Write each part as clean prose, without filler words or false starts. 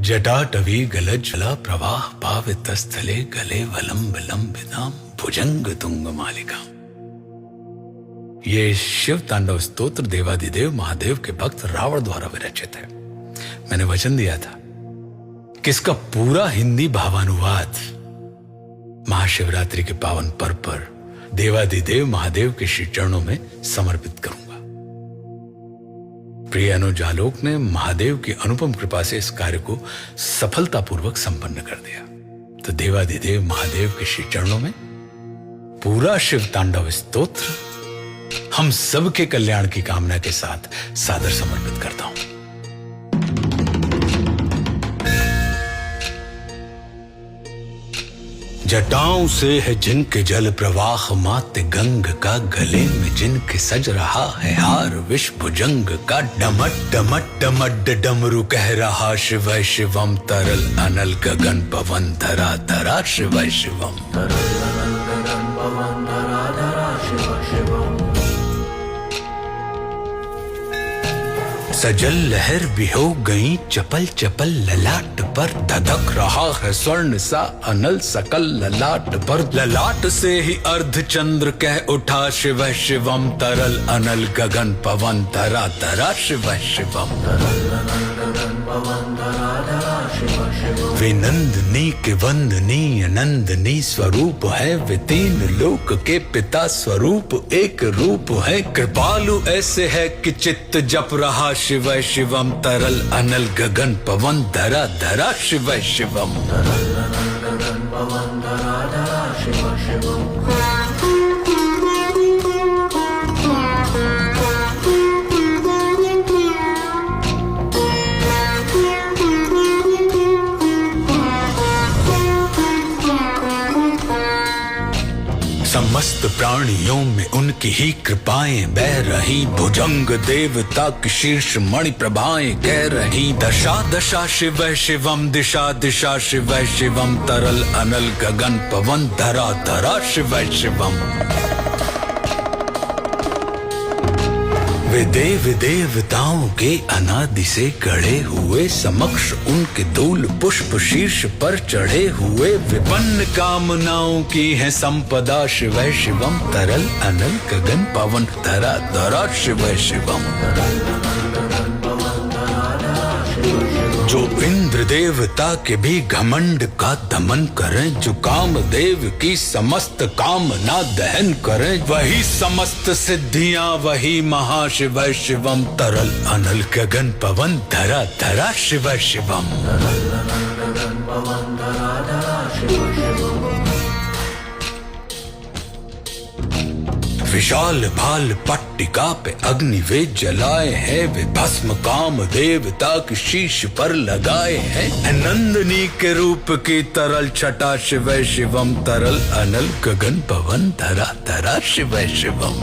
जटाटवी गलज्जला प्रवाह पावितस्थले गले वलंब लंबिताम भुजंग तुंग मालिका। ये शिव तांडव स्तोत्र देवादिदेव महादेव के भक्त रावण द्वारा विरचित है। मैंने वचन दिया था कि इसका पूरा हिंदी भावानुवाद महाशिवरात्रि के पावन पर्व पर देवादिदेव महादेव के श्री चरणों में समर्पित करूंगा। प्रिय अनुज आलोक ने महादेव की अनुपम कृपा से इस कार्य को सफलतापूर्वक संपन्न कर दिया। तो देवादिदेव महादेव के श्री चरणों में पूरा शिव तांडव स्तोत्र हम सबके कल्याण की कामना के साथ सादर समर्पित करता हूं। जटाओं से है जिनके जल प्रवाह माते गंग का, गले में जिनके सज रहा है हार विष भुजंग का, डमट डमट डमट डमरू कह रहा शिव शिवम, तरल अनल गगन पवन धरा धरा शिव शिवम, तरल अनल गगन पवन धरा धरा शिव शिवम। सजल लहर भी हो गई चपल चपल ललाट पर, धधक रहा है स्वर्ण सा अनल सकल ललाट पर, ललाट से ही अर्ध चंद्र कह उठा शिव शिवम, तरल अनल गगन पवन धरा धरा शिव शिवम, तरल अनल गगन पवन धरा धरा शिव शिवम। वे नंदनी के वंदनीय नंदनी स्वरूप है, वे तीन लोक के पिता स्वरूप एक रूप है, कृपालु ऐसे है कि चित्त जप रहा शिव शिवम, तरल अनल गगन पवन धरा धरा शिव शिवम, तरल अनल गगन पवन धरा धरा शिव शिवम। समस्त प्राणियों में उनकी ही कृपाएं बह रही, भुजंग देवता की शीर्ष मणि प्रभाएं कह रही, दशा दशा शिव शिवम, दिशा दिशा शिव शिवम, तरल अनल गगन पवन धरा धरा शिव शिवम। वे देव देवताओं के अनादि से गढ़े हुए, समक्ष उनके धूल पुष्प शीर्ष पर चढ़े हुए, विपन्न कामनाओं की है संपदा शिव शिवम, तरल अनल गगन पवन धरा धरा शिव शिवम, तरल अनल गगन पवन धरा धरा शिव शिवम। जो इंद्र देवता के भी घमंड का दमन करें, जो कामदेव की समस्त कामना दहन करें, वही समस्त सिद्धियां वही महाशिव शिवम, तरल अनल गगन पवन धरा धरा शिव शिवम, तरल अनल गगन पवन धरा धरा शिव शिवम। विशाल भाल पट्टिका पे अग्नि वे जलाए हैं, वे भस्म काम देवता की शीश पर लगाए हैं, नंदनी के रूप की तरल छटा शिव शिवम, तरल अनल गगन पवन धरा धरा शिव शिवम।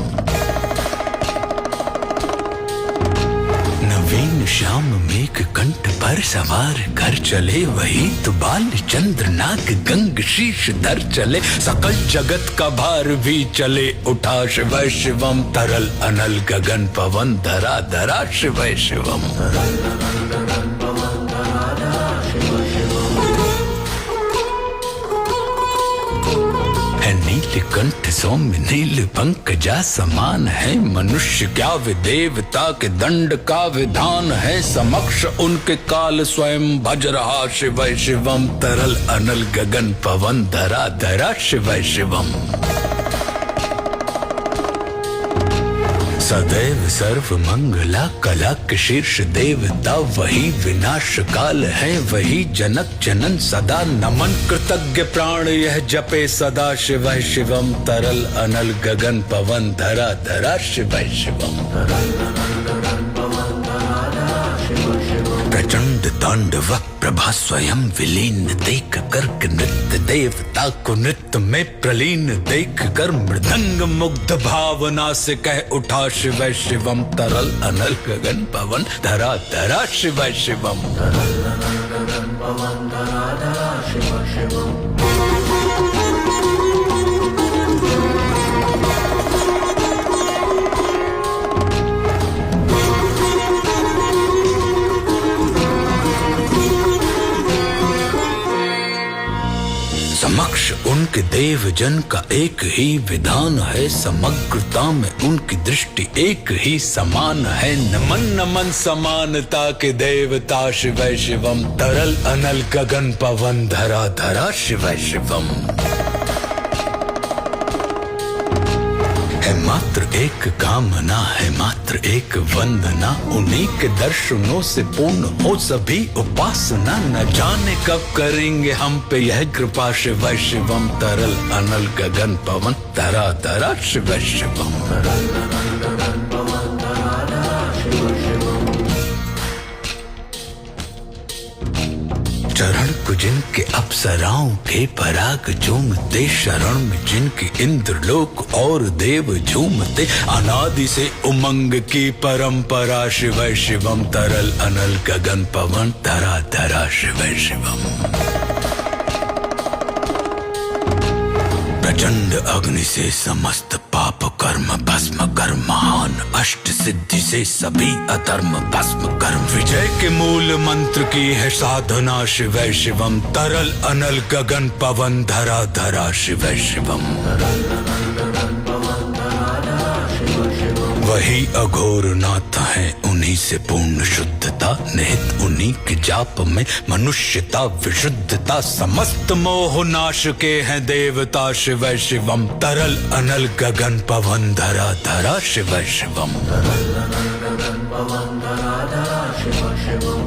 नवीन श्याम मेघ कंठ पर सवार कर चले, वही तो बाल चंद्र नाग गंग शीश धर चले, सकल जगत का भार भी चले उठा शिव शिवम, तरल अनल गगन पवन धरा धरा शिव शिवम, तरल अनल गगन पवन धरा धरा शिव शिवम। है नीलकंठ सौम्य नील पंकजा समान है, मनुष्य क्या वे देवता के दंड का विधान है, समक्ष उनके काल स्वयं भज रहा शिव शिवम, तरल अनल गगन पवन धरा धरा शिव शिवम। सदैव सर्व मंगला कला के शीर्ष देवता, वही विनाश काल है वही जनक जनन सदा, नमन कृतज्ञ प्राण यह जपे सदा शिव शिवम, तरल अनल गगन पवन धरा धरा शिव शिवम, तरल अनल गगन पवन धरा धरा शिव शिवम। प्रचंड तांडव प्रभा स्वयं विलीन देख कर नृत्य देवता को नृत्य में प्रलीन देख कर, मृदंग मुग्ध भावना से कह उठा शिव शिवम, तरल अनल गगन पवन धरा धरा शिव शिवम, तरल अनल गगन पवन धरा धरा शिव शिवम। उनके देव जन का एक ही विधान है, समग्रता में उनकी दृष्टि एक ही समान है। नमन नमन समानता के देवता शिवै शिवम, तरल अनल गगन पवन धरा धरा शिवै शिवम। है मात्र एक कामना, है मात्र एक वंदना, उन्हीं के दर्शनों से पूर्ण हो सभी उपासना। न जाने कब करेंगे हम पे यह कृपा शिवै शिवम, तरल अनल गगन पवन धरा धरा शिवै शिवम। चरण को जिनके अप्सराओं के पराग झूमते, शरण में जिनके इंद्रलोक और देव झूमते। अनादि से उमंग की परंपरा शिवै शिवम, तरल अनल गगन पवन धरा धरा शिवै शिवम। प्रचंड अग्नि से समस्त पाप कर्म भस्म कर, महान अष्ट सिद्धि से सभी अधर्म भस्म कर। विजय के मूल मंत्र की है साधना शिवै शिवम, तरल अनल गगन पवन धरा धरा शिवै शिवम। वही अघोर नाथ है, उन्हीं से पूर्ण शुद्धता, निहित उन्हीं के जाप में मनुष्यता विशुद्धता। समस्त मोह नाश के हैं देवता शिवै शिवम, तरल अनल गगन पवन धरा धरा शिवै शिवम।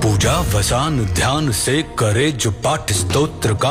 पूजा वसान ध्यान से करे जो पाठ स्तोत्र का,